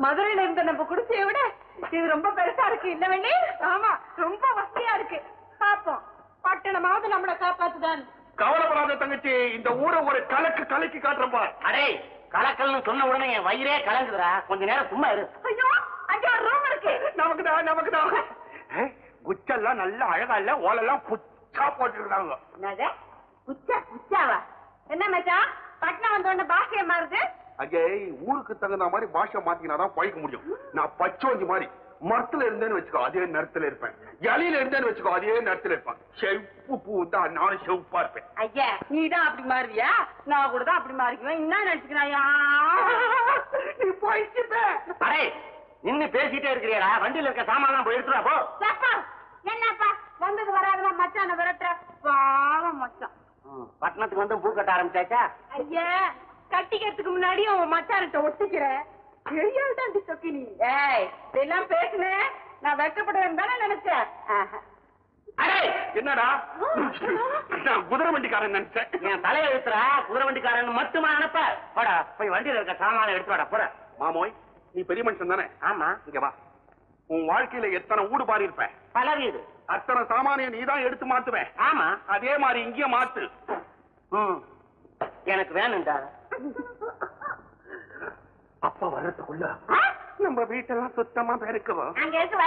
மதுரையில இருந்த நம்ம குடிசையை விட இது ரொம்ப பெருசா இருக்கு இல்ல வேணி? ஆமா, ரொம்ப வசதியா இருக்கு. பாப்போம் பட்டணமாவது நம்மளை காப்பாத்துதான். கவலைப்படாத தங்கச்சி, இந்த ஊரை ஒரு கலக்கி காட்டுறப்பா. அடே கலக்கல்னு சொன்ன உடனே என் வயிறே கலங்குதுடா. கொஞ்ச நேரம் சும்மா இரு. ஐயோ, அங்க ஒரு ரூம் இருக்கு. நமக்குதான் குச்செல்லாம் நல்ல அழகா இல்ல, ஓலெல்லாம் புச்சா போட்டுருக்காங்க. என்னது குச்சாவா? என்ன மச்சான், பட்டணம் வந்த உடனே பாஷைய மாறுது? அஜே, ஊருக்கு தகுந்த மாதிரி பாஷை மாத்தினாதான் பழிக்க முடியும். நான் பச்சோஞ்சி மாதிரி மரத்துல இருந்தேன்னு வச்சுக்கோ அதே நேரத்துல இருப்பேன், இலையில இருந்தேன்னு வச்சுக்கோ அதே நேரத்துல இருப்பேன். செவப்பு பூ தான், நானும் செவப்பா இருப்பேன். ஐயா, நீ தான் அப்படி மாறுவியா? நான் கூட தான் அப்படி மாறிக்குவேன். என்ன நினைச்சுக்கிறான்? நீ போயிட்டு அடே நின்னு பேசிட்டே இருக்கிறியடா, வண்டியில இருக்க சாமான் போய் எடுத்துடா போ. என்னப்பா வந்தது வராதுமா மச்சான விரட்டுற? பாவம் மச்சான். பட்டணத்துக்கு வந்து பூ கட்ட ஆரம்பிச்சாச்சா? ஐயா, கட்டிக்கிறதுக்கு முன்னாடி உன் மச்சான்கிட்ட ஒட்டிக்கிற பெரியாள் தான் சொக்கி நீ. ஏய், இதெல்லாம் பேசுனேன் நான் வெட்கப்படுவேன் தானே நினைச்சேன். அடே என்னடா, நான் குதிரை வண்டிக்காரன் நினைச்சேன். என் தலையை எடுத்துறா, குதிரை வண்டிக்காரன் மட்டுமா நினைப்ப? போடா போய் வண்டியில இருக்க சாமான எடுத்து வாடா போற. மாமோய், நீ பெரிய மனுஷன் தானே? ஆமா. இங்க வா. உன் வாழ்க்கையில எத்தனை ஊடு பாரி இருப்ப? பல வீடு. அத்தனை சாமானிய நீதான் எடுத்து மாத்துவேன். ஆமா. அதே மாதிரி இங்கேயே மாத்து. எனக்கு வேணும்டா. அப்பா வர்றதுக்குள்ள நம்ம வீட்டெல்லாம் சுத்தமா பெருக்குவோம். அங்க இருக்கு